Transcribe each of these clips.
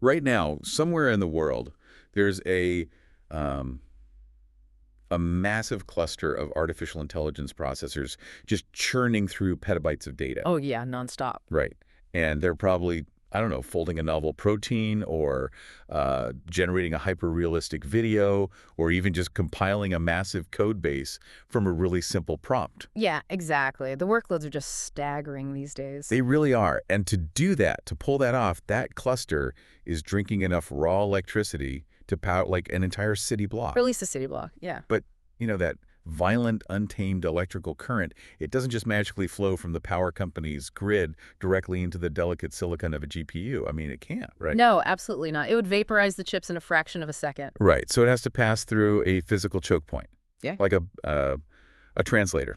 Right now, somewhere in the world, there's um, a massive cluster of artificial intelligence processors just churning through petabytes of data. Oh, yeah, nonstop. Right. And they're probably, I don't know, folding a novel protein or generating a hyper-realistic video or even just compiling a massive code base from a really simple prompt. Yeah, exactly. The workloads are just staggering these days. They really are. And to do that, to pull that off, that cluster is drinking enough raw electricity to power like an entire city block. Or at least a city block, yeah. But, that violent, untamed electrical current, it doesn't just magically flow from the power company's grid directly into the delicate silicon of a GPU. I mean, it can't, right? No, absolutely not. It would vaporize the chips in a fraction of a second. Right. So it has to pass through a physical choke point. Yeah. Like a translator.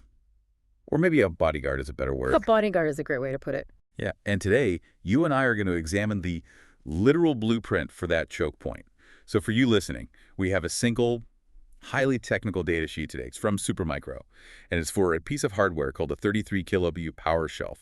Or maybe a bodyguard is a better word. A bodyguard is a great way to put it. Yeah. And today, you and I are going to examine the literal blueprint for that choke point. So for you listening, we have a single, highly technical data sheet today. It's from Supermicro, and it's for a piece of hardware called a 33 kiloBU Powershelf.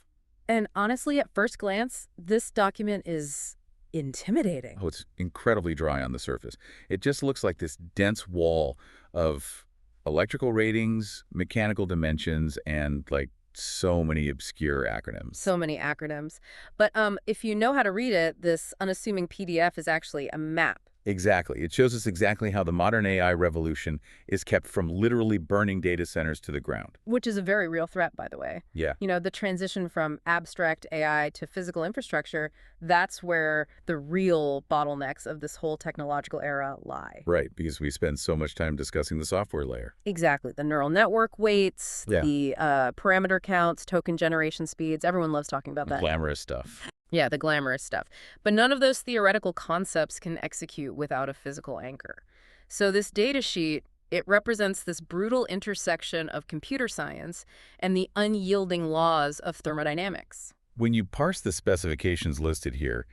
And honestly, at first glance, this document is intimidating. Oh, it's incredibly dry on the surface. It just looks like this dense wall of electrical ratings, mechanical dimensions, and like so many obscure acronyms. So many acronyms. But if you know how to read it, this unassuming PDF is actually a map. Exactly. It shows us exactly how the modern AI revolution is kept from literally burning data centers to the ground. Which is a very real threat, by the way. Yeah. The transition from abstract AI to physical infrastructure, that's where the real bottlenecks of this whole technological era lie. Right, because we spend so much time discussing the software layer. Exactly. The neural network weights, the parameter counts, token generation speeds. Everyone loves talking about that. Glamorous stuff. Yeah, the glamorous stuff. But none of those theoretical concepts can execute without a physical anchor. So this data sheet, it represents this brutal intersection of computer science and the unyielding laws of thermodynamics. When you parse the specifications listed here,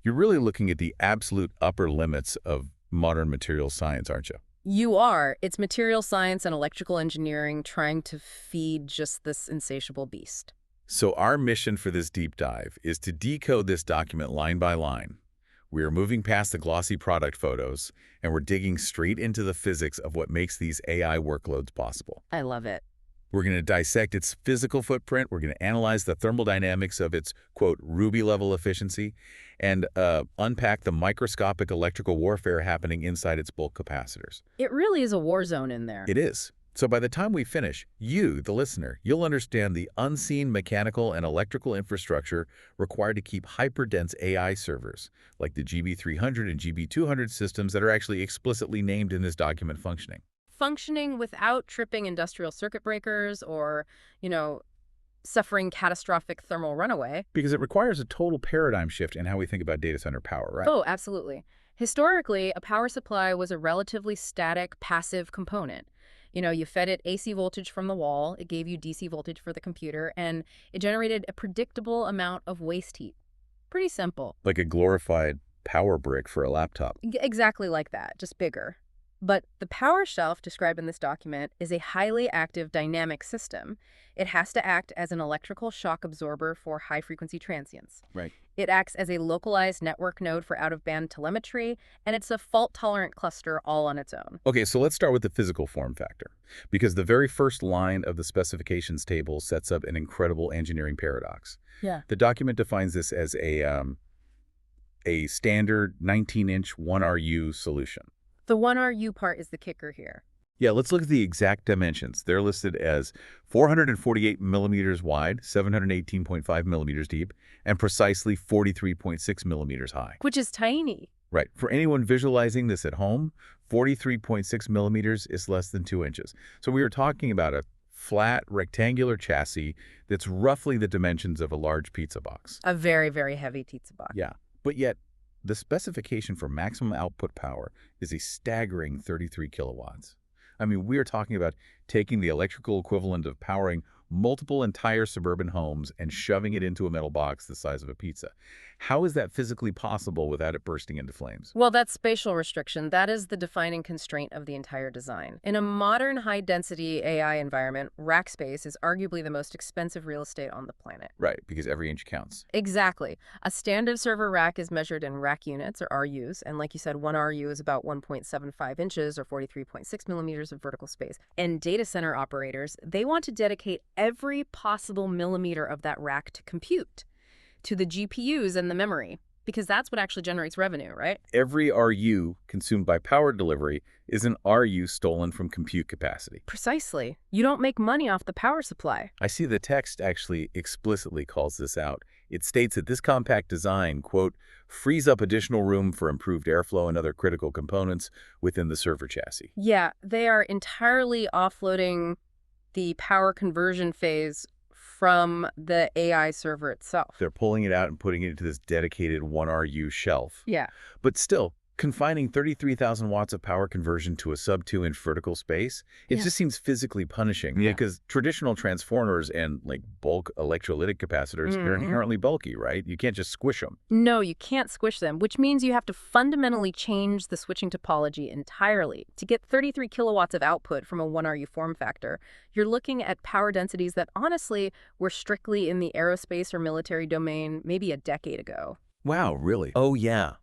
you're really looking at the absolute upper limits of modern material science, aren't you? You are. It's material science and electrical engineering trying to feed just this insatiable beast. So our mission for this deep dive is to decode this document line by line. We are moving past the glossy product photos, and we're digging straight into the physics of what makes these AI workloads possible. I love it. We're going to dissect its physical footprint. We're going to analyze the thermal dynamics of its, quote, Ruby-level efficiency, and unpack the microscopic electrical warfare happening inside its bulk capacitors. It really is a war zone in there. It is. So by the time we finish, you, the listener, you'll understand the unseen mechanical and electrical infrastructure required to keep hyperdense AI servers, like the GB300 and GB200 systems that are actually explicitly named in this document functioning. Functioning without tripping industrial circuit breakers or, suffering catastrophic thermal runaway. Because it requires a total paradigm shift in how we think about data center power, right? Oh, absolutely. Historically, a power supply was a relatively static, passive component. You fed it AC voltage from the wall, it gave you DC voltage for the computer, and it generated a predictable amount of waste heat. Pretty simple. Like a glorified power brick for a laptop. Exactly like that, just bigger. But the power shelf described in this document is a highly active dynamic system. It has to act as an electrical shock absorber for high-frequency transients. Right. It acts as a localized network node for out-of-band telemetry, and it's a fault-tolerant cluster all on its own. Okay, so let's start with the physical form factor, because the very first line of the specifications table sets up an incredible engineering paradox. Yeah. The document defines this as a standard 19-inch 1RU solution. The 1RU part is the kicker here. Yeah, let's look at the exact dimensions. They're listed as 448 millimeters wide, 718.5 millimeters deep, and precisely 43.6 millimeters high. Which is tiny. Right. For anyone visualizing this at home, 43.6 millimeters is less than 2 inches. So we are talking about a flat, rectangular chassis that's roughly the dimensions of a large pizza box. A very, very heavy pizza box. Yeah, but yet the specification for maximum output power is a staggering 33 kilowatts. I mean, we are talking about taking the electrical equivalent of powering multiple entire suburban homes and shoving it into a metal box the size of a pizza. How is that physically possible without it bursting into flames? Well, that spatial restriction, that is the defining constraint of the entire design. In a modern high-density AI environment, rack space is arguably the most expensive real estate on the planet. Right, because every inch counts. Exactly. A standard server rack is measured in rack units, or RUs, and like you said, one RU is about 1.75 inches or 43.6 millimeters of vertical space. And data center operators, they want to dedicate every possible millimeter of that rack to compute, to the GPUs and the memory, because that's what actually generates revenue, right? Every RU consumed by power delivery is an RU stolen from compute capacity. Precisely. You don't make money off the power supply. I see the text actually explicitly calls this out. It states that this compact design, quote, frees up additional room for improved airflow and other critical components within the server chassis. Yeah, they are entirely offloading the power conversion phase from the AI server itself. They're pulling it out and putting it into this dedicated 1RU shelf. Yeah. But still, confining 33,000 watts of power conversion to a sub-2-inch vertical space, it just seems physically punishing. Yeah, because traditional transformers and like bulk electrolytic capacitors are inherently bulky, right? You can't just squish them. No, you can't squish them, which means you have to fundamentally change the switching topology entirely. To get 33 kilowatts of output from a 1RU form factor, you're looking at power densities that honestly were strictly in the aerospace or military domain maybe a decade ago. Wow, really? Oh, yeah.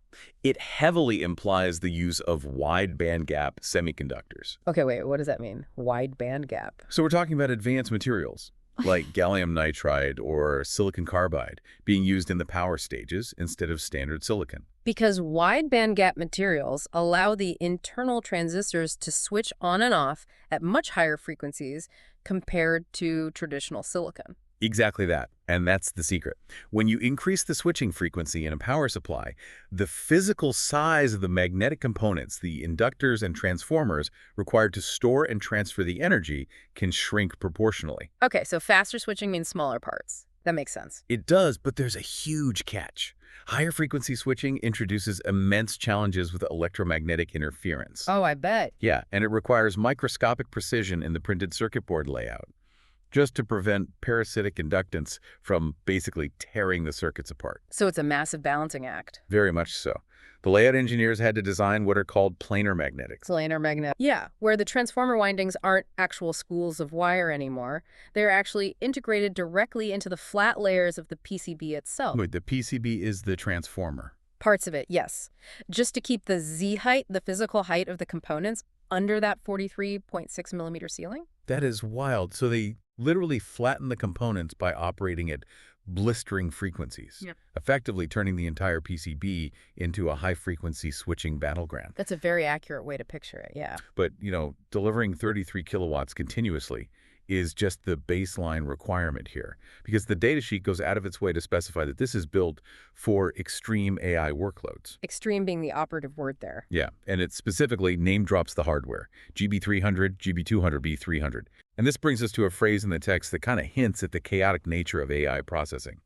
It heavily implies the use of wide bandgap semiconductors. Okay, wait, what does that mean? Wide band gap. So we're talking about advanced materials like gallium nitride or silicon carbide being used in the power stages instead of standard silicon. Because wide bandgap materials allow the internal transistors to switch on and off at much higher frequencies compared to traditional silicon. Exactly that. And that's the secret. When you increase the switching frequency in a power supply, the physical size of the magnetic components, the inductors and transformers required to store and transfer the energy can shrink proportionally. Okay, so faster switching means smaller parts. That makes sense. It does, but there's a huge catch. Higher frequency switching introduces immense challenges with electromagnetic interference. Oh, I bet. Yeah, and it requires microscopic precision in the printed circuit board layout, just to prevent parasitic inductance from basically tearing the circuits apart. So it's a massive balancing act. Very much so. The layout engineers had to design what are called planar magnetics. Planar magnet. Yeah, where the transformer windings aren't actual spools of wire anymore. They're actually integrated directly into the flat layers of the PCB itself. Wait, the PCB is the transformer. Parts of it, yes. Just to keep the Z height, the physical height of the components, under that 43.6 millimeter ceiling. That is wild. So they literally flatten the components by operating at blistering frequencies, effectively turning the entire PCB into a high-frequency switching battleground. That's a very accurate way to picture it, yeah. But, delivering 33 kilowatts continuously is just the baseline requirement here, because the datasheet goes out of its way to specify that this is built for extreme AI workloads. Extreme being the operative word there. Yeah, and it specifically name drops the hardware, GB300, GB200, B300. And this brings us to a phrase in the text that kind of hints at the chaotic nature of AI processing.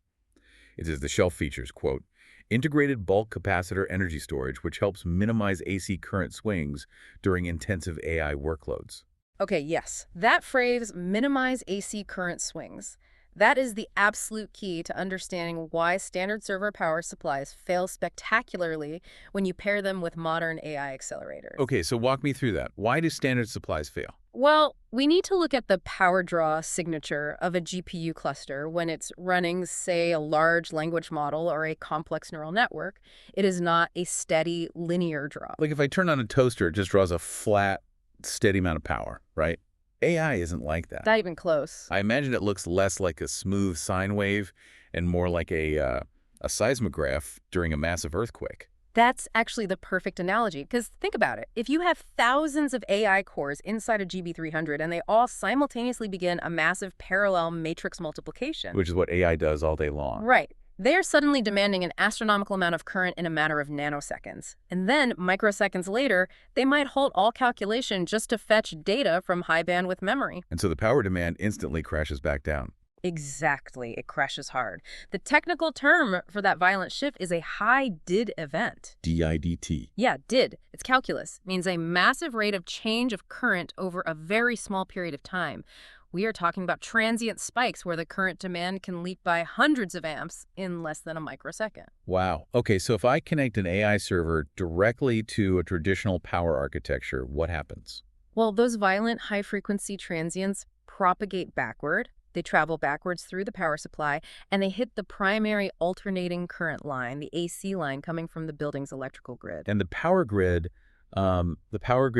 It says the shelf features, quote, integrated bulk capacitor energy storage, which helps minimize AC current swings during intensive AI workloads. Okay, yes. That phrase, minimize AC current swings, that is the absolute key to understanding why standard server power supplies fail spectacularly when you pair them with modern AI accelerators. Okay, so walk me through that. Why do standard supplies fail? Well, we need to look at the power draw signature of a GPU cluster when it's running, say, a large language model or a complex neural network. It is not a steady, linear draw. Like if I turn on a toaster, it just draws a flat, steady amount of power, right? AI isn't like that. Not even close. I imagine it looks less like a smooth sine wave and more like a seismograph during a massive earthquake. That's actually the perfect analogy, because think about it. If you have thousands of AI cores inside a GB300 and they all simultaneously begin a massive parallel matrix multiplication. Which is what AI does all day long. Right. They're suddenly demanding an astronomical amount of current in a matter of nanoseconds. And then, microseconds later, they might halt all calculation just to fetch data from high bandwidth memory. And so the power demand instantly crashes back down. Exactly. It crashes hard. The technical term for that violent shift is a high DID event. DIDT. Yeah, DID. It's calculus. It means a massive rate of change of current over a very small period of time, We are talking about transient spikes where the current demand can leap by hundreds of amps in less than a microsecond. Wow. Okay, so if I connect an AI server directly to a traditional power architecture, what happens? Well, those violent high-frequency transients propagate backward. They travel backwards through the power supply, and they hit the primary alternating current line, the AC line coming from the building's electrical grid. And the power grid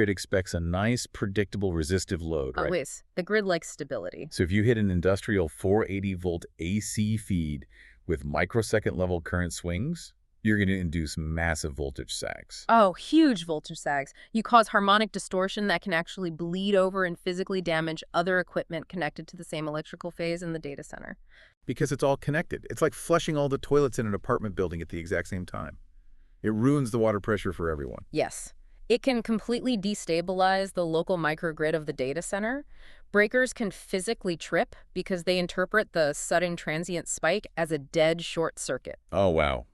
expects a nice, predictable, resistive load, right? Always. The grid likes stability. So if you hit an industrial 480-volt AC feed with microsecond-level current swings, you're going to induce massive voltage sags. Oh, huge voltage sags. You cause harmonic distortion that can actually bleed over and physically damage other equipment connected to the same electrical phase in the data center. Because it's all connected. It's like flushing all the toilets in an apartment building at the exact same time. It ruins the water pressure for everyone. Yes. It can completely destabilize the local microgrid of the data center. Breakers can physically trip because they interpret the sudden transient spike as a dead short circuit. Oh, wow.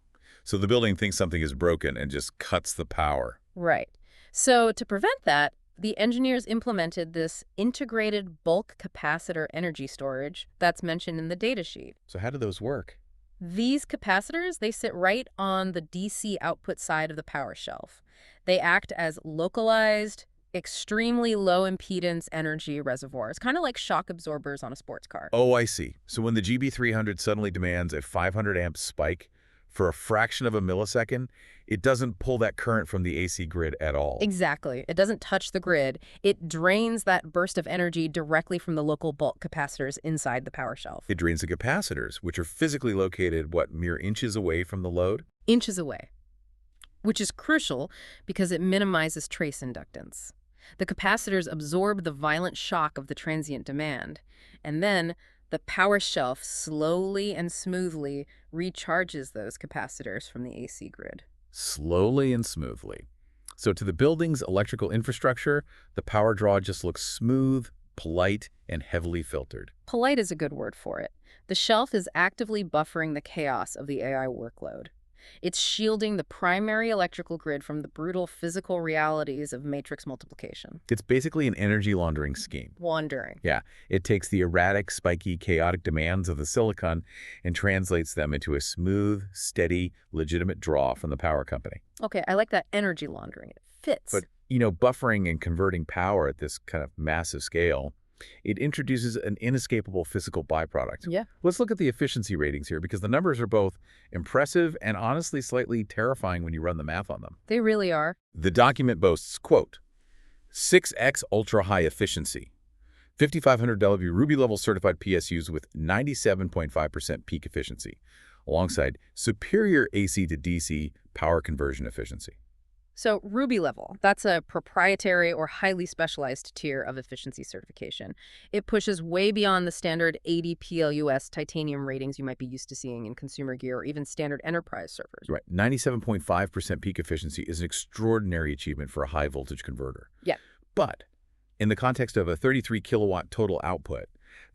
So the building thinks something is broken and just cuts the power. Right. So to prevent that, the engineers implemented this integrated bulk capacitor energy storage that's mentioned in the datasheet. So how do those work? These capacitors, they sit right on the DC output side of the power shelf. They act as localized, extremely low impedance energy reservoirs, kind of like shock absorbers on a sports car. Oh, I see. So when the GB300 suddenly demands a 500 amp spike for a fraction of a millisecond, it doesn't pull that current from the AC grid at all. Exactly. It doesn't touch the grid. It drains that burst of energy directly from the local bulk capacitors inside the power shelf. It drains the capacitors, which are physically located, mere inches away from the load? Inches away, which is crucial because it minimizes trace inductance. The capacitors absorb the violent shock of the transient demand, and then the power shelf slowly and smoothly recharges those capacitors from the AC grid. Slowly and smoothly. So to the building's electrical infrastructure, the power draw just looks smooth, polite, and heavily filtered. Polite is a good word for it. The shelf is actively buffering the chaos of the AI workload. It's shielding the primary electrical grid from the brutal physical realities of matrix multiplication. It's basically an energy laundering scheme. Wandering. Yeah, it takes the erratic, spiky, chaotic demands of the silicon and translates them into a smooth, steady, legitimate draw from the power company. Okay, I like that energy laundering. It fits. But, buffering and converting power at this kind of massive scale, it introduces an inescapable physical byproduct. Yeah. Let's look at the efficiency ratings here because the numbers are both impressive and honestly slightly terrifying when you run the math on them. They really are. The document boasts, quote, 6x ultra-high efficiency, 5500 W Ruby-level certified PSUs with 97.5% peak efficiency, alongside superior AC to DC power conversion efficiency. So Ruby level, that's a proprietary or highly specialized tier of efficiency certification. It pushes way beyond the standard 80 PLUS titanium ratings you might be used to seeing in consumer gear or even standard enterprise servers. Right. 97.5% peak efficiency is an extraordinary achievement for a high voltage converter. Yeah. But in the context of a 33 kilowatt total output,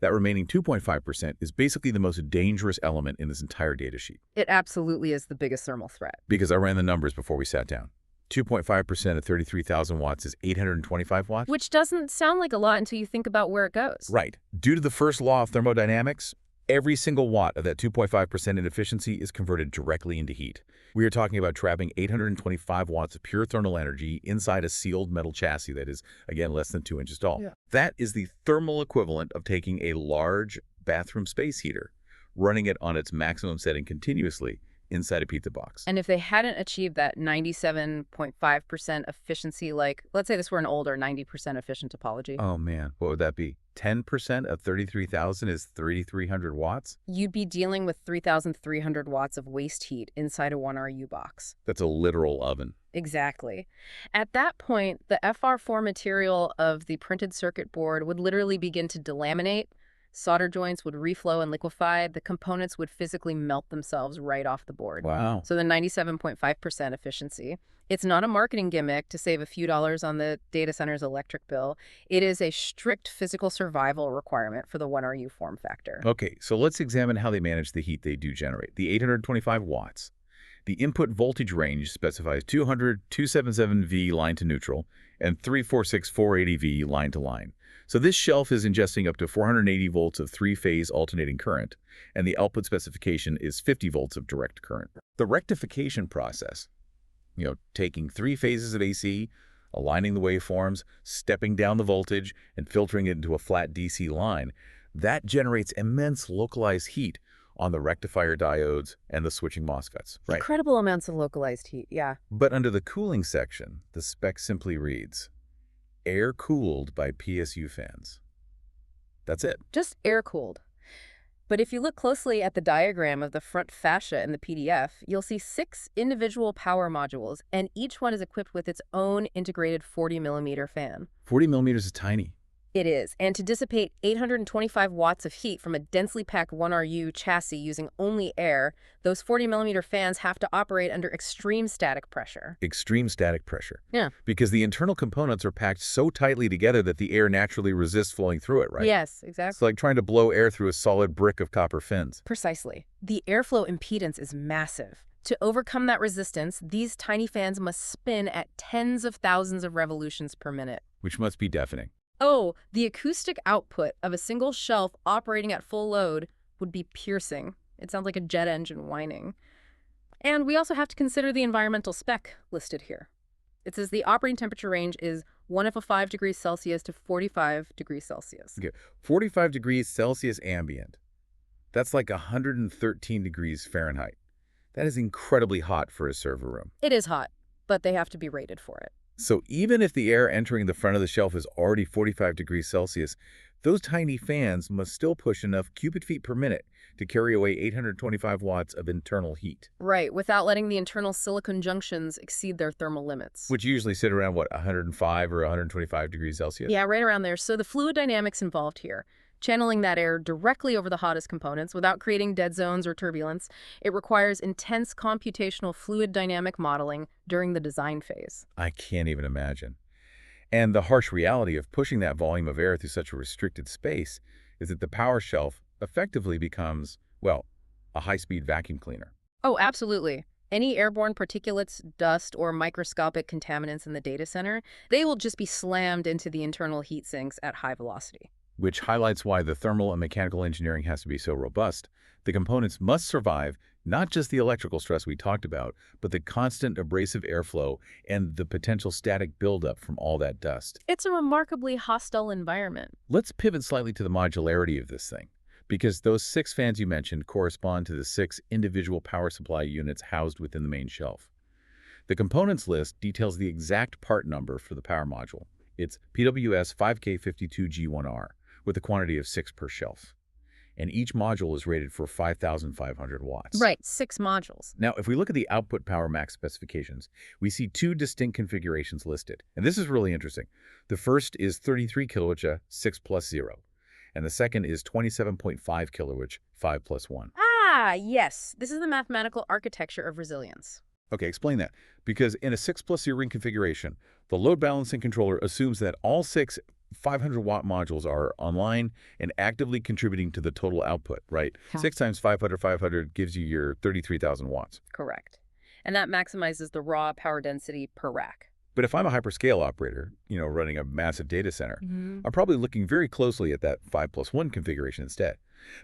that remaining 2.5% is basically the most dangerous element in this entire datasheet. It absolutely is the biggest thermal threat. Because I ran the numbers before we sat down. 2.5% of 33,000 watts is 825 watts. Which doesn't sound like a lot until you think about where it goes. Right. Due to the first law of thermodynamics, every single watt of that 2.5% in efficiency is converted directly into heat. We are talking about trapping 825 watts of pure thermal energy inside a sealed metal chassis that is, again, less than 2 inches tall. Yeah. That is the thermal equivalent of taking a large bathroom space heater, running it on its maximum setting continuously inside a pizza box. And if they hadn't achieved that 97.5% efficiency, like, let's say this were an older 90% efficient topology. Oh, man. What would that be? 10% of 33,000 is 3,300 watts? You'd be dealing with 3,300 watts of waste heat inside a 1RU box. That's a literal oven. Exactly. At that point, the FR4 material of the printed circuit board would literally begin to delaminate. Solder joints would reflow and liquefy. The components would physically melt themselves right off the board. Wow. So the 97.5% efficiency, it's not a marketing gimmick to save a few dollars on the data center's electric bill. It is a strict physical survival requirement for the 1RU form factor. Okay, so let's examine how they manage the heat they do generate. The 825 watts. The input voltage range specifies 200, 277V line to neutral, and 346, 480V line to line. So this shelf is ingesting up to 480 volts of three-phase alternating current, and the output specification is 50 volts of direct current. The rectification process, taking three phases of AC, aligning the waveforms, stepping down the voltage, and filtering it into a flat DC line, that generates immense localized heat on the rectifier diodes and the switching MOSFETs. Right. Incredible amounts of localized heat, yeah. But under the cooling section, the spec simply reads, air-cooled by PSU fans. That's it. Just air-cooled. But if you look closely at the diagram of the front fascia in the PDF, you'll see 6 individual power modules, and each one is equipped with its own integrated 40-millimeter fan. 40 millimeters is tiny. It is, and to dissipate 825 watts of heat from a densely packed 1RU chassis using only air, those 40-millimeter fans have to operate under extreme static pressure. Extreme static pressure. Yeah. Because the internal components are packed so tightly together that the air naturally resists flowing through it, right? Yes, exactly. It's like trying to blow air through a solid brick of copper fins. Precisely. The airflow impedance is massive. To overcome that resistance, these tiny fans must spin at tens of thousands of revolutions per minute. Which must be deafening. Oh, the acoustic output of a single shelf operating at full load would be piercing. It sounds like a jet engine whining. And we also have to consider the environmental spec listed here. It says the operating temperature range is 105 degrees Celsius to 45 degrees Celsius. Okay. 45 degrees Celsius ambient. That's like 113 degrees Fahrenheit. That is incredibly hot for a server room. It is hot, but they have to be rated for it. So even if the air entering the front of the shelf is already 45 degrees Celsius, those tiny fans must still push enough cubic feet per minute to carry away 825 watts of internal heat. Right, without letting the internal silicon junctions exceed their thermal limits. Which usually sit around, 105 or 125 degrees Celsius? Yeah, right around there. So the fluid dynamics involved here, channeling that air directly over the hottest components without creating dead zones or turbulence, it requires intense computational fluid dynamic modeling during the design phase. I can't even imagine. And the harsh reality of pushing that volume of air through such a restricted space is that the power shelf effectively becomes, a high-speed vacuum cleaner. Oh, absolutely. Any airborne particulates, dust, or microscopic contaminants in the data center, they will just be slammed into the internal heat sinks at high velocity. Which highlights why the thermal and mechanical engineering has to be so robust. The components must survive not just the electrical stress we talked about, but the constant abrasive airflow and the potential static buildup from all that dust. It's a remarkably hostile environment. Let's pivot slightly to the modularity of this thing, because those 6 fans you mentioned correspond to the 6 individual power supply units housed within the main shelf. The components list details the exact part number for the power module. It's PWS 5K52G1R. with a quantity of 6 per shelf. And each module is rated for 5,500 watts. Right, 6 modules. Now, if we look at the output power max specifications, we see 2 distinct configurations listed. And this is really interesting. The first is 33 kW 6+0. And the second is 27.5 kW 5+1. Ah, yes. This is the mathematical architecture of resilience. Okay, explain that. Because in a 6+0 ring configuration, the load balancing controller assumes that all 6 500-watt modules are online and actively contributing to the total output, right? Yeah. 6 times 500 gives you your 33,000 watts. Correct. And that maximizes the raw power density per rack. But if I'm a hyperscale operator, running a massive data center, I'm probably looking very closely at that 5+1 configuration instead.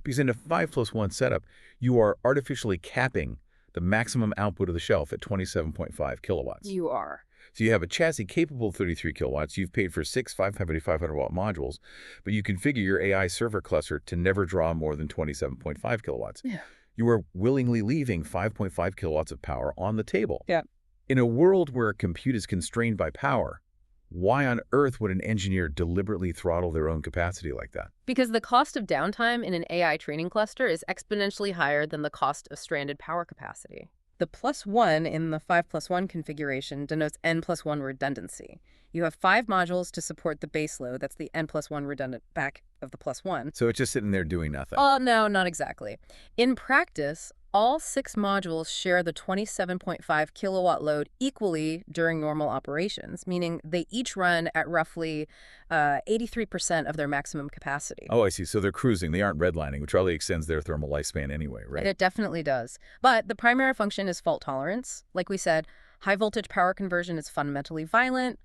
Because in a 5+1 setup, you are artificially capping the maximum output of the shelf at 27.5 kilowatts. You are. So you have a chassis capable of 33 kilowatts. You've paid for 6 500-watt modules, but you configure your AI server cluster to never draw more than 27.5 kilowatts. Yeah. You are willingly leaving 5.5 kilowatts of power on the table. Yeah. In a world where a compute is constrained by power, why on earth would an engineer deliberately throttle their own capacity like that? Because the cost of downtime in an AI training cluster is exponentially higher than the cost of stranded power capacity. The +1 in the 5+1 configuration denotes N+1 redundancy. You have 5 modules to support the base load. That's the N+1 redundant back of the +1. So it's just sitting there doing nothing. Oh, no, not exactly. In practice, all 6 modules share the 27.5 kilowatt load equally during normal operations, meaning they each run at roughly 83% of their maximum capacity. Oh, I see. So they're cruising. They aren't redlining, which probably extends their thermal lifespan anyway, right? It definitely does. But the primary function is fault tolerance. Like we said, high voltage power conversion is fundamentally violent.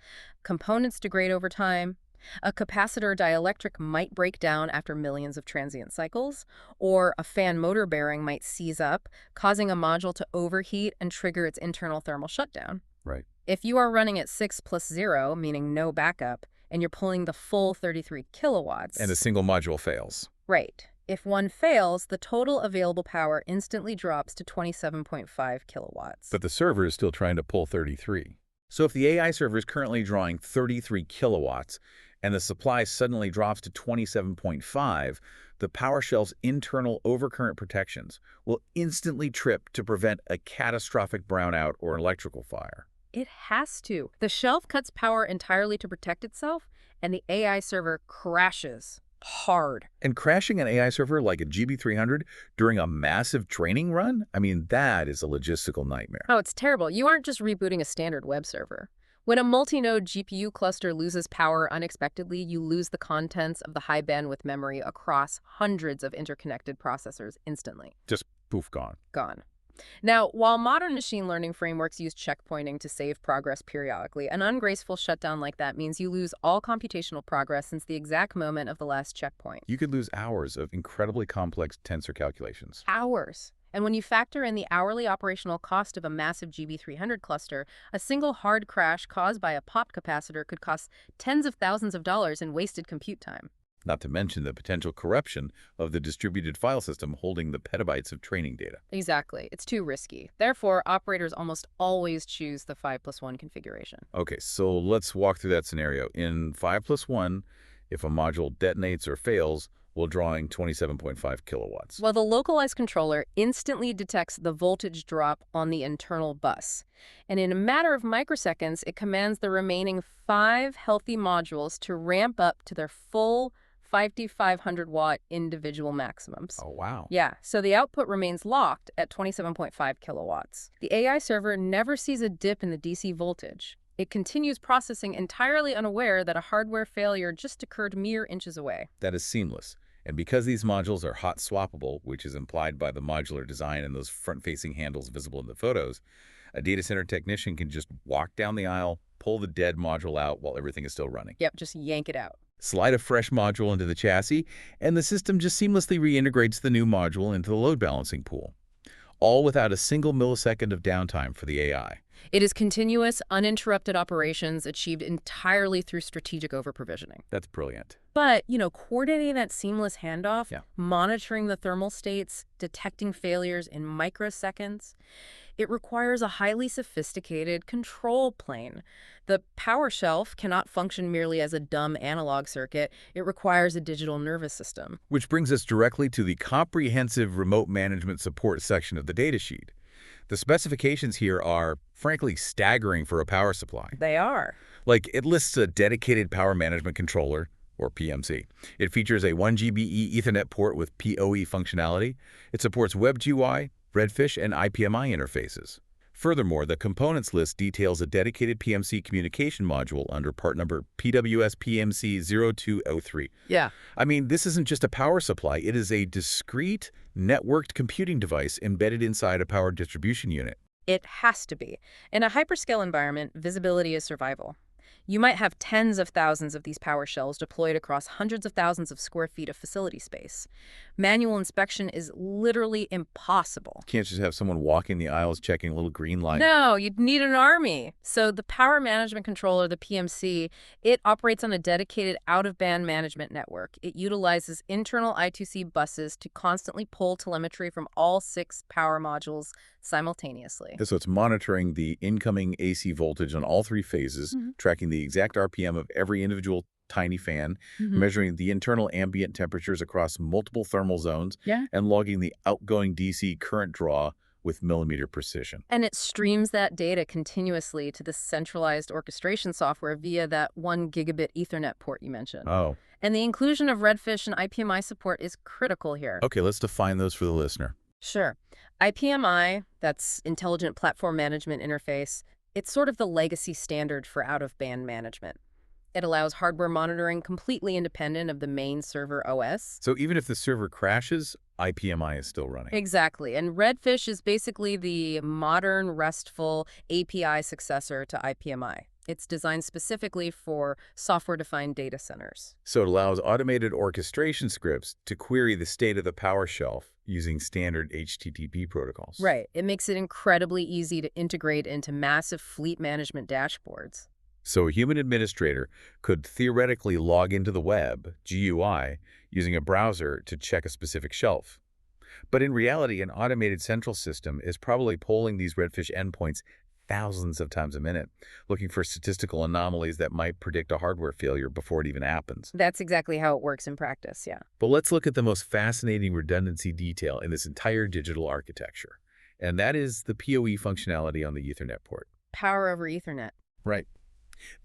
Components degrade over time. A capacitor dielectric might break down after millions of transient cycles, or a fan motor bearing might seize up, causing a module to overheat and trigger its internal thermal shutdown. Right. If you are running at 6+0, meaning no backup, and you're pulling the full 33 kilowatts... And a single module fails. Right. If one fails, the total available power instantly drops to 27.5 kilowatts. But the server is still trying to pull 33. So if the AI server is currently drawing 33 kilowatts and the supply suddenly drops to 27.5, the PowerShelf's internal overcurrent protections will instantly trip to prevent a catastrophic brownout or electrical fire. It has to. The shelf cuts power entirely to protect itself, and the AI server crashes hard. And crashing an AI server like a GB300 during a massive training run? I mean, that is a logistical nightmare. Oh, it's terrible. You aren't just rebooting a standard web server. When a multi-node GPU cluster loses power unexpectedly, you lose the contents of the high bandwidth memory across hundreds of interconnected processors instantly. Just poof, gone. Gone. Now, while modern machine learning frameworks use checkpointing to save progress periodically, an ungraceful shutdown like that means you lose all computational progress since the exact moment of the last checkpoint. You could lose hours of incredibly complex tensor calculations. Hours. And when you factor in the hourly operational cost of a massive GB300 cluster, a single hard crash caused by a popped capacitor could cost tens of thousands of dollars in wasted compute time. Not to mention the potential corruption of the distributed file system holding the petabytes of training data. Exactly. It's too risky. Therefore, operators almost always choose the 5+1 configuration. Okay, so let's walk through that scenario. In 5+1, if a module detonates or fails, we're drawing 27.5 kilowatts. Well, the localized controller instantly detects the voltage drop on the internal bus. And in a matter of microseconds, it commands the remaining 5 healthy modules to ramp up to their full 5,500-watt individual maximums. Oh, wow. Yeah, so the output remains locked at 27.5 kilowatts. The AI server never sees a dip in the DC voltage. It continues processing entirely unaware that a hardware failure just occurred mere inches away. That is seamless. And because these modules are hot swappable, which is implied by the modular design and those front-facing handles visible in the photos, a data center technician can just walk down the aisle, pull the dead module out while everything is still running. Yep, just yank it out. Slide a fresh module into the chassis, and the system just seamlessly reintegrates the new module into the load balancing pool, all without a single millisecond of downtime for the AI. It is continuous, uninterrupted operations achieved entirely through strategic overprovisioning. That's brilliant. But, coordinating that seamless handoff, Yeah. monitoring the thermal states, detecting failures in microseconds, it requires a highly sophisticated control plane. The PowerShelf cannot function merely as a dumb analog circuit. It requires a digital nervous system. Which brings us directly to the comprehensive remote management support section of the datasheet. The specifications here are, frankly, staggering for a power supply. They are. Like, it lists a dedicated power management controller, or PMC. It features a 1 GBE Ethernet port with PoE functionality. It supports WebGUI, Redfish, and IPMI interfaces. Furthermore, the components list details a dedicated PMC communication module under part number PWS PMC 0203. Yeah. I mean, this isn't just a power supply. It is a discrete, networked computing device embedded inside a power distribution unit. It has to be. In a hyperscale environment, visibility is survival. You might have tens of thousands of these power shells deployed across hundreds of thousands of square feet of facility space. Manual inspection is literally impossible. Can't just have someone walking the aisles checking a little green light. No, you'd need an army. So the power management controller, the PMC, it operates on a dedicated out-of-band management network. It utilizes internal I2C buses to constantly pull telemetry from all 6 power modules simultaneously. So it's monitoring the incoming AC voltage on all 3 phases, tracking the exact RPM of every individual tiny fan, measuring the internal ambient temperatures across multiple thermal zones, and logging the outgoing DC current draw with millimeter precision. And it streams that data continuously to the centralized orchestration software via that 1 gigabit Ethernet port you mentioned. Oh. And the inclusion of Redfish and IPMI support is critical here. Okay, let's define those for the listener. Sure. IPMI, that's Intelligent Platform Management Interface, it's sort of the legacy standard for out-of-band management. It allows hardware monitoring completely independent of the main server OS. So even if the server crashes, IPMI is still running. Exactly. And Redfish is basically the modern RESTful API successor to IPMI. It's designed specifically for software-defined data centers. So it allows automated orchestration scripts to query the state of the power shelf using standard HTTP protocols. Right. It makes it incredibly easy to integrate into massive fleet management dashboards. So a human administrator could theoretically log into the web, GUI, using a browser to check a specific shelf. But in reality, an automated central system is probably polling these Redfish endpoints thousands of times a minute, looking for statistical anomalies that might predict a hardware failure before it even happens. That's exactly how it works in practice, yeah. But let's look at the most fascinating redundancy detail in this entire digital architecture, and that is the PoE functionality on the Ethernet port. Power over Ethernet. Right.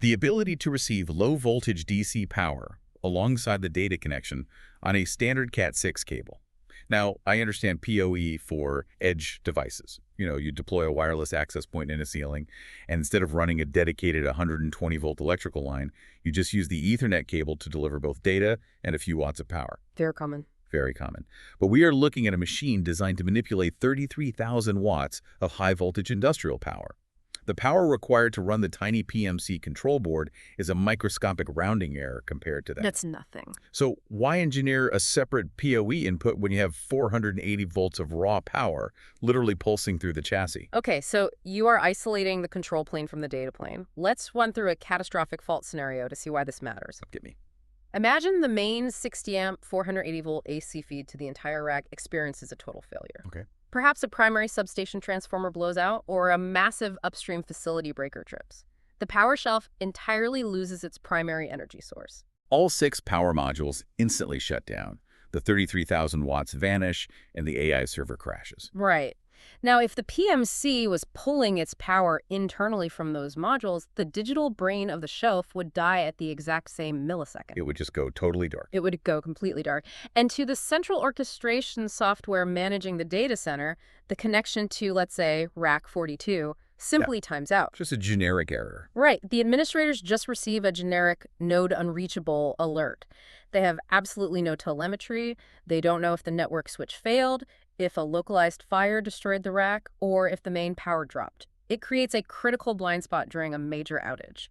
The ability to receive low-voltage DC power alongside the data connection on a standard Cat6 cable. Now, I understand PoE for edge devices. You deploy a wireless access point in a ceiling, and instead of running a dedicated 120-volt electrical line, you just use the Ethernet cable to deliver both data and a few watts of power. They're common. Very common. But we are looking at a machine designed to manipulate 33,000 watts of high-voltage industrial power. The power required to run the tiny PMC control board is a microscopic rounding error compared to that. That's nothing. So why engineer a separate PoE input when you have 480 volts of raw power literally pulsing through the chassis? Okay, so you are isolating the control plane from the data plane. Let's run through a catastrophic fault scenario to see why this matters. Get me. Imagine the main 60-amp, 480-volt AC feed to the entire rack experiences a total failure. Okay. Perhaps a primary substation transformer blows out, or a massive upstream facility breaker trips. The power shelf entirely loses its primary energy source. All 6 power modules instantly shut down. The 33,000 watts vanish, and the AI server crashes. Right. Now, if the PMC was pulling its power internally from those modules, the digital brain of the shelf would die at the exact same millisecond. It would just go totally dark. It would go completely dark. And to the central orchestration software managing the data center, the connection to, let's say, rack 42 simply times out. Just a generic error. Right. The administrators just receive a generic node unreachable alert. They have absolutely no telemetry. They don't know if the network switch failed, if a localized fire destroyed the rack, or if the main power dropped. It creates a critical blind spot during a major outage.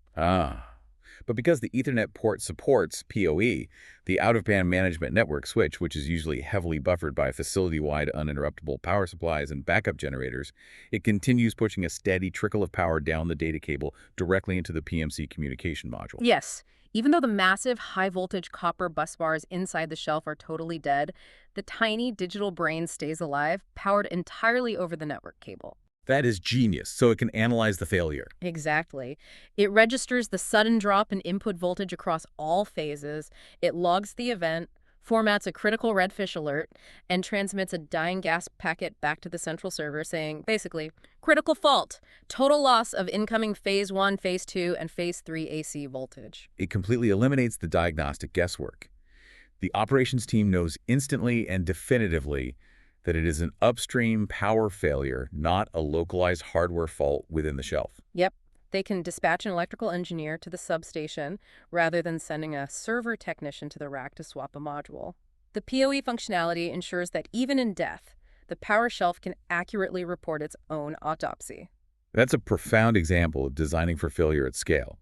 But because the Ethernet port supports PoE, the out-of-band management network switch, which is usually heavily buffered by facility-wide uninterruptible power supplies and backup generators, it continues pushing a steady trickle of power down the data cable directly into the PMC communication module. Yes. Even though the massive high-voltage copper busbars inside the shelf are totally dead, the tiny digital brain stays alive, powered entirely over the network cable. That is genius, so it can analyze the failure. Exactly. It registers the sudden drop in input voltage across all phases. It logs the event, formats a critical Redfish alert, and transmits a dying gas packet back to the central server saying, basically, critical fault, total loss of incoming phase 1, phase 2, and phase 3 AC voltage. It completely eliminates the diagnostic guesswork. The operations team knows instantly and definitively that it is an upstream power failure, not a localized hardware fault within the shelf. Yep. They can dispatch an electrical engineer to the substation rather than sending a server technician to the rack to swap a module. The PoE functionality ensures that even in death, the power shelf can accurately report its own autopsy. That's a profound example of designing for failure at scale.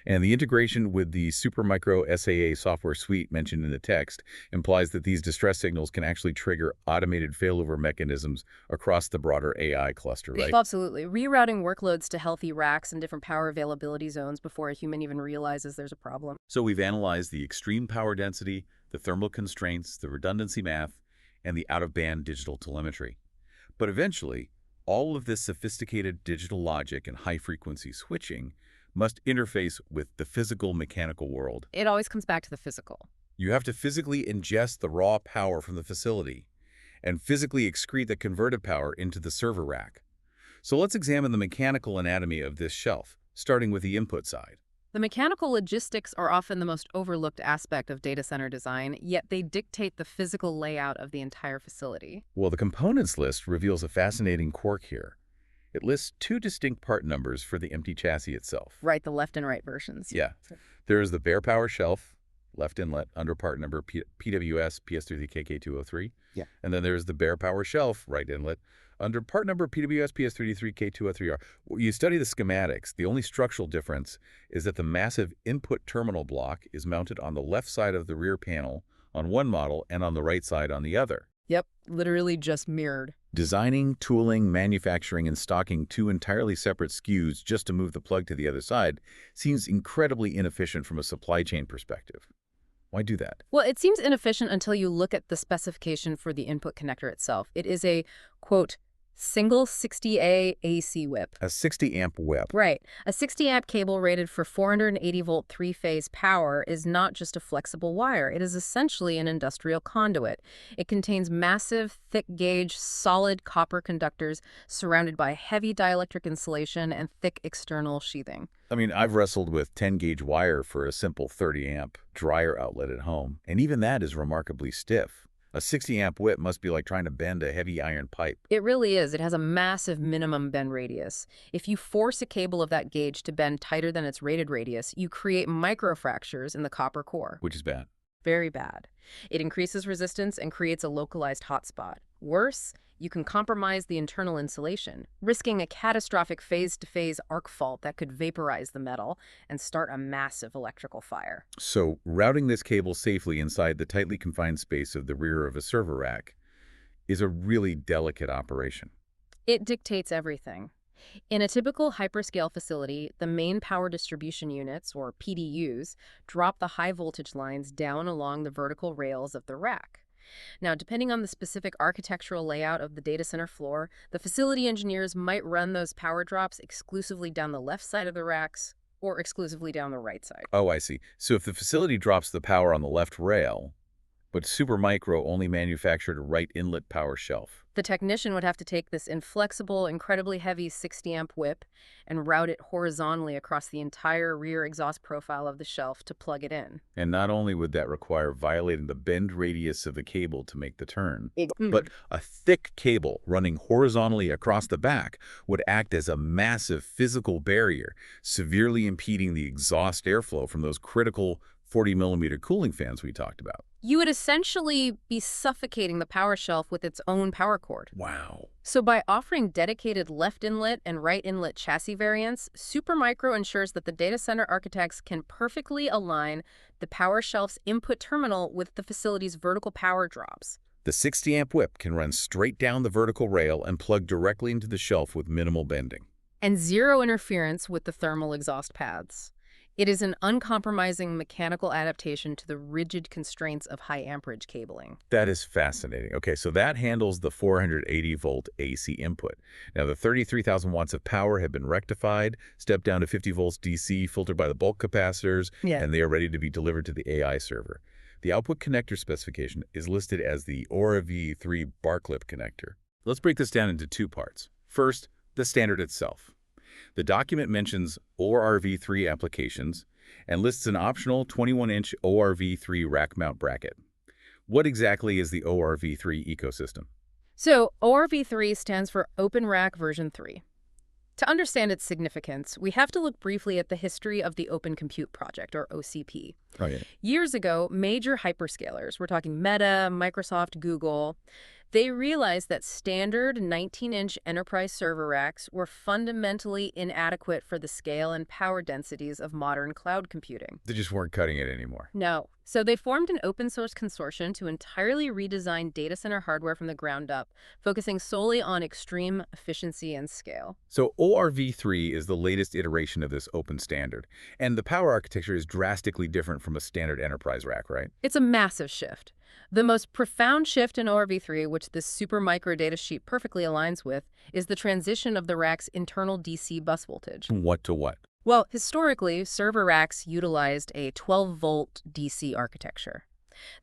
And the integration with the Supermicro SAA software suite mentioned in the text implies that these distress signals can actually trigger automated failover mechanisms across the broader AI cluster, right? Absolutely. Rerouting workloads to healthy racks and different power availability zones before a human even realizes there's a problem. So we've analyzed the extreme power density, the thermal constraints, the redundancy math, and the out-of-band digital telemetry. But eventually, all of this sophisticated digital logic and high-frequency switching must interface with the physical mechanical world. It always comes back to the physical. You have to physically ingest the raw power from the facility and physically excrete the converted power into the server rack. So let's examine the mechanical anatomy of this shelf, starting with the input side. The mechanical logistics are often the most overlooked aspect of data center design, yet they dictate the physical layout of the entire facility. Well, the components list reveals a fascinating quirk here. It lists 2 distinct part numbers for the empty chassis itself. Right, the left and right versions. Yeah. There is the bare power shelf left inlet, under part number PWS PS33KK203. Yeah. And then there's the bare power shelf, right inlet, under part number PWS PS33K203R. You study the schematics. The only structural difference is that the massive input terminal block is mounted on the left side of the rear panel on one model and on the right side on the other. Yep, literally just mirrored. Designing, tooling, manufacturing, and stocking two entirely separate SKUs just to move the plug to the other side seems incredibly inefficient from a supply chain perspective. Why do that? Well, it seems inefficient until you look at the specification for the input connector itself. It is a, quote, single 60A AC whip. A 60-amp whip. Right. A 60-amp cable rated for 480-volt three-phase power is not just a flexible wire. It is essentially an industrial conduit. It contains massive, thick-gauge, solid copper conductors surrounded by heavy dielectric insulation and thick external sheathing. I mean, I've wrestled with 10-gauge wire for a simple 30-amp dryer outlet at home, and even that is remarkably stiff. A 60-amp whip must be like trying to bend a heavy iron pipe. It really is. It has a massive minimum bend radius. If you force a cable of that gauge to bend tighter than its rated radius, you create microfractures in the copper core. Which is bad. Very bad. It increases resistance and creates a localized hotspot. Worse, you can compromise the internal insulation, risking a catastrophic phase-to-phase arc fault that could vaporize the metal and start a massive electrical fire. So, routing this cable safely inside the tightly confined space of the rear of a server rack is a really delicate operation. It dictates everything. In a typical hyperscale facility, the main power distribution units, or PDUs, drop the high voltage lines down along the vertical rails of the rack. Now, depending on the specific architectural layout of the data center floor, the facility engineers might run those power drops exclusively down the left side of the racks or exclusively down the right side. Oh, I see. So if the facility drops the power on the left rail, but Supermicro only manufactured a right inlet power shelf, The technician would have to take this inflexible, incredibly heavy 60-amp whip and route it horizontally across the entire rear exhaust profile of the shelf to plug it in. and not only would that require violating the bend radius of the cable to make the turn, Mm. but a thick cable running horizontally across the back would act as a massive physical barrier, severely impeding the exhaust airflow from those critical 40-millimeter cooling fans we talked about. You would essentially be suffocating the power shelf with its own power cord. Wow. So by offering dedicated left inlet and right inlet chassis variants, Supermicro ensures that the data center architects can perfectly align the power shelf's input terminal with the facility's vertical power drops. The 60-amp whip can run straight down the vertical rail and plug directly into the shelf with minimal bending. And zero interference with the thermal exhaust paths. It is an uncompromising mechanical adaptation to the rigid constraints of high amperage cabling. That is fascinating. Okay, so that handles the 480-volt AC input. Now, the 33,000 watts of power have been rectified, stepped down to 50 volts DC, filtered by the bulk capacitors, and they are ready to be delivered to the AI server. The output connector specification is listed as the ORV3 bar clip connector. Let's break this down into two parts. First, the standard itself. The document mentions ORV3 applications and lists an optional 21-inch ORV3 rack mount bracket. What exactly is the ORV3 ecosystem? So ORV3 stands for Open Rack Version 3. To understand its significance, we have to look briefly at the history of the Open Compute Project, or OCP. Oh, yeah. Years ago, major hyperscalers, we're talking Meta, Microsoft, Google, they realized that standard 19-inch enterprise server racks were fundamentally inadequate for the scale and power densities of modern cloud computing. They just weren't cutting it anymore. No. So they formed an open-source consortium to entirely redesign data center hardware from the ground up, focusing solely on extreme efficiency and scale. So ORV3 is the latest iteration of this open standard, and the power architecture is drastically different from a standard enterprise rack, right? It's a massive shift. The most profound shift in ORV3, which this Supermicro data sheet perfectly aligns with, is the transition of the rack's internal DC bus voltage. From what to what? Well, historically, server racks utilized a 12-volt DC architecture.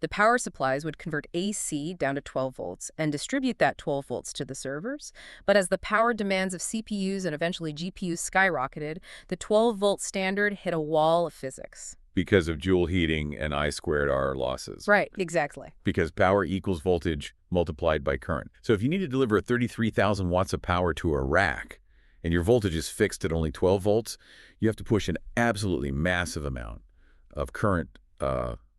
The power supplies would convert AC down to 12 volts and distribute that 12 volts to the servers. But as the power demands of CPUs and eventually GPUs skyrocketed, the 12-volt standard hit a wall of physics. Because of Joule heating and I²R losses. Right, exactly. Because power equals voltage multiplied by current. So if you need to deliver 33,000 watts of power to a rack, and your voltage is fixed at only 12 volts, you have to push an absolutely massive amount of current,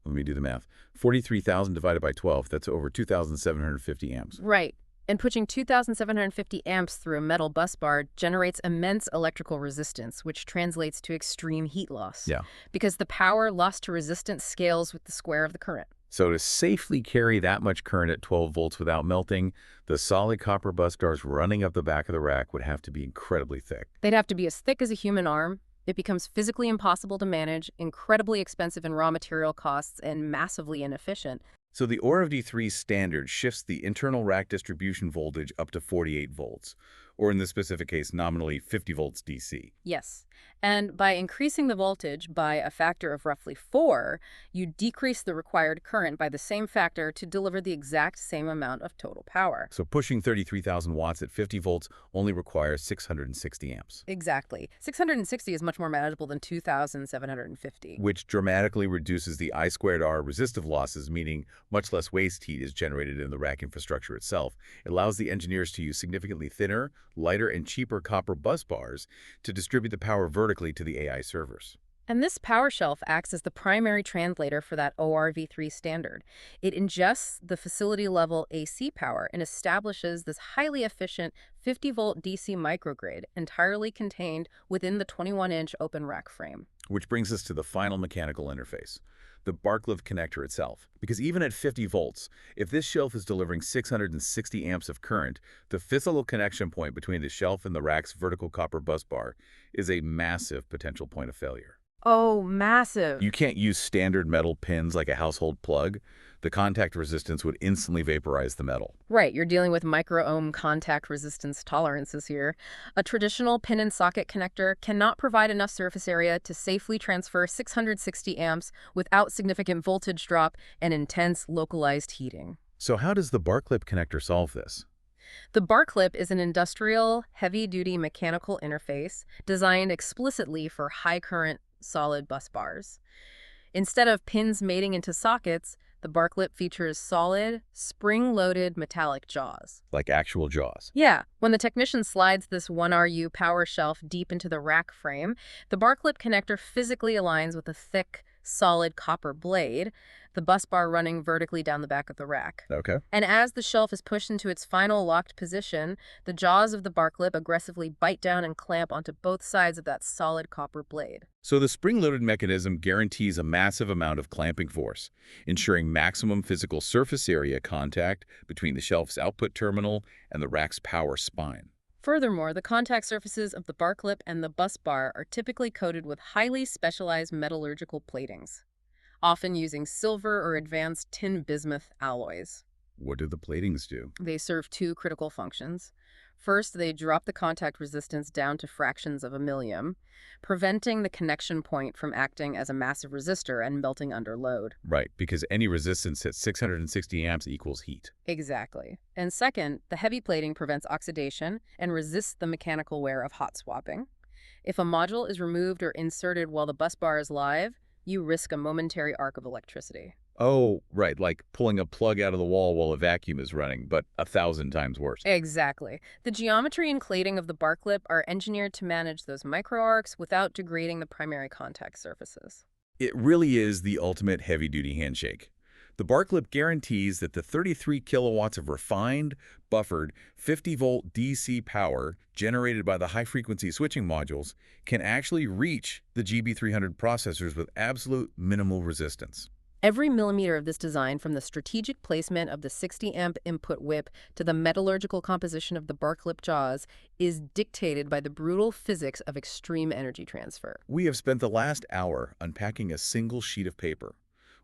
let me do the math. 43,000 divided by 12, that's over 2,750 amps. Right. And pushing 2,750 amps through a metal bus bar generates immense electrical resistance, which translates to extreme heat loss. Yeah. Because the power lost to resistance scales with the square of the current. So to safely carry that much current at 12 volts without melting, the solid copper bus bars running up the back of the rack would have to be incredibly thick. They'd have to be as thick as a human arm. It becomes physically impossible to manage, incredibly expensive in raw material costs, and massively inefficient. So the ORFD3 standard shifts the internal rack distribution voltage up to 48 volts, or in this specific case, nominally 50 volts DC. Yes. And by increasing the voltage by a factor of roughly 4, you decrease the required current by the same factor to deliver the exact same amount of total power. So pushing 33,000 watts at 50 volts only requires 660 amps. Exactly. 660 is much more manageable than 2,750. Which dramatically reduces the I²R resistive losses, meaning much less waste heat is generated in the rack infrastructure itself. It allows the engineers to use significantly thinner, lighter, and cheaper copper bus bars to distribute the power vertically to the AI servers. And this power shelf acts as the primary translator for that ORV3 standard. It ingests the facility-level AC power and establishes this highly efficient 50-volt DC microgrid entirely contained within the 21-inch open rack frame. Which brings us to the final mechanical interface, the Barclay connector itself. Because even at 50 volts, if this shelf is delivering 660 amps of current, the physical connection point between the shelf and the rack's vertical copper bus bar is a massive potential point of failure. Oh, massive. You can't use standard metal pins like a household plug. The contact resistance would instantly vaporize the metal. Right, you're dealing with micro-ohm contact resistance tolerances here. A traditional pin and socket connector cannot provide enough surface area to safely transfer 660 amps without significant voltage drop and intense localized heating. So how does the Barclay connector solve this? The bar clip is an industrial, heavy-duty mechanical interface designed explicitly for high-current solid bus bars. Instead of pins mating into sockets, the bar clip features solid, spring-loaded metallic jaws. Like actual jaws. Yeah, when the technician slides this 1RU power shelf deep into the rack frame, the bar clip connector physically aligns with a thick, solid copper blade, the bus bar running vertically down the back of the rack. Okay. And as the shelf is pushed into its final locked position, the jaws of the bar clip aggressively bite down and clamp onto both sides of that solid copper blade. So the spring-loaded mechanism guarantees a massive amount of clamping force, ensuring maximum physical surface area contact between the shelf's output terminal and the rack's power spine. Furthermore, the contact surfaces of the bar clip and the bus bar are typically coated with highly specialized metallurgical platings, often using silver or advanced tin bismuth alloys. What do the platings do? They serve two critical functions. First, they drop the contact resistance down to fractions of a millium, preventing the connection point from acting as a massive resistor and melting under load. Right, because any resistance at 660 amps equals heat. Exactly. And second, the heavy plating prevents oxidation and resists the mechanical wear of hot swapping. If a module is removed or inserted while the bus bar is live, you risk a momentary arc of electricity. Oh, right, like pulling a plug out of the wall while a vacuum is running, but 1,000 times worse. Exactly. The geometry and cladding of the bar clip are engineered to manage those microarcs without degrading the primary contact surfaces. It really is the ultimate heavy-duty handshake. The bar clip guarantees that the 33 kilowatts of refined, buffered, 50-volt DC power generated by the high-frequency switching modules can actually reach the GB300 processors with absolute minimal resistance. Every millimeter of this design, from the strategic placement of the 60-amp input whip to the metallurgical composition of the bar clip jaws, is dictated by the brutal physics of extreme energy transfer. We have spent the last hour unpacking a single sheet of paper.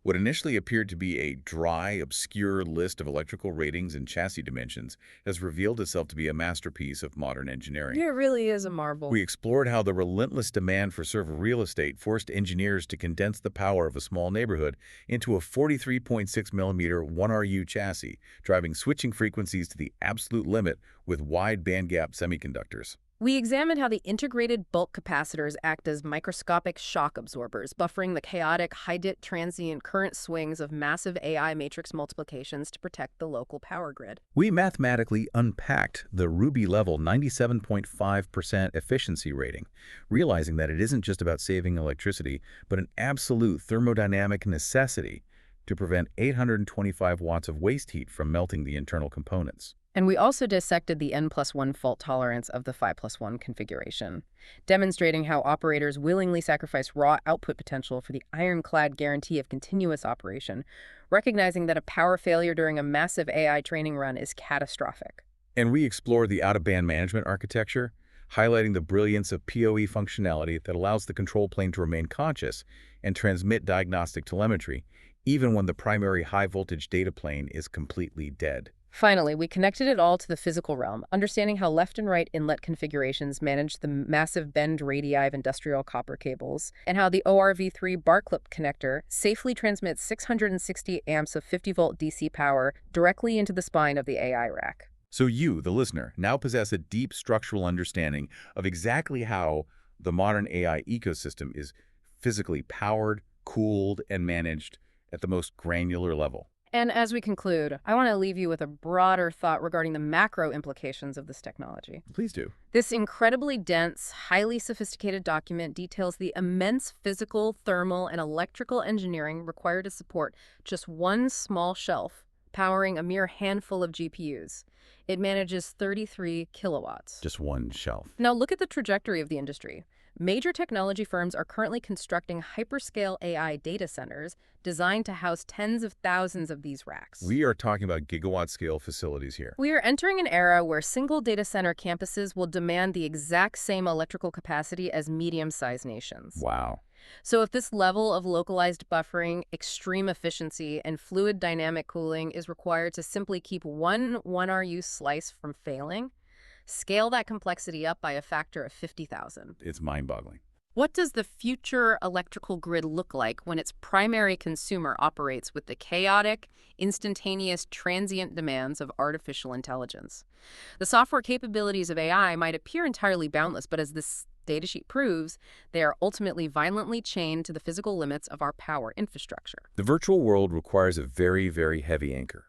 What initially appeared to be a dry, obscure list of electrical ratings and chassis dimensions has revealed itself to be a masterpiece of modern engineering. It really is a marvel. We explored how the relentless demand for server real estate forced engineers to condense the power of a small neighborhood into a 43.6 millimeter 1RU chassis, driving switching frequencies to the absolute limit with wide bandgap semiconductors. We examined how the integrated bulk capacitors act as microscopic shock absorbers, buffering the chaotic, high-dit transient current swings of massive AI matrix multiplications to protect the local power grid. We mathematically unpacked the Ruby-level 97.5% efficiency rating, realizing that it isn't just about saving electricity, but an absolute thermodynamic necessity to prevent 825 watts of waste heat from melting the internal components. And we also dissected the N+1 fault tolerance of the 5+1 configuration, demonstrating how operators willingly sacrifice raw output potential for the ironclad guarantee of continuous operation, recognizing that a power failure during a massive AI training run is catastrophic. And we explore the out-of-band management architecture, highlighting the brilliance of PoE functionality that allows the control plane to remain conscious and transmit diagnostic telemetry, even when the primary high-voltage data plane is completely dead. Finally, we connected it all to the physical realm, understanding how left and right inlet configurations manage the massive bend radii of industrial copper cables, and how the ORV3 bar clip connector safely transmits 660 amps of 50-volt DC power directly into the spine of the AI rack. So you, the listener, now possess a deep structural understanding of exactly how the modern AI ecosystem is physically powered, cooled, and managed at the most granular level. And as we conclude, I want to leave you with a broader thought regarding the macro implications of this technology. Please do. This incredibly dense, highly sophisticated document details the immense physical, thermal, and electrical engineering required to support just one small shelf, powering a mere handful of GPUs. It manages 33 kilowatts. Just one shelf. Now look at the trajectory of the industry. Major technology firms are currently constructing hyperscale AI data centers designed to house tens of thousands of these racks. We are talking about gigawatt-scale facilities here. We are entering an era where single data center campuses will demand the exact same electrical capacity as medium-sized nations. Wow. So if this level of localized buffering, extreme efficiency, and fluid dynamic cooling is required to simply keep one 1RU slice from failing, scale that complexity up by a factor of 50,000. It's mind-boggling. What does the future electrical grid look like when its primary consumer operates with the chaotic, instantaneous, transient demands of artificial intelligence? The software capabilities of AI might appear entirely boundless, but as this datasheet proves, they are ultimately violently chained to the physical limits of our power infrastructure. The virtual world requires a very, very heavy anchor.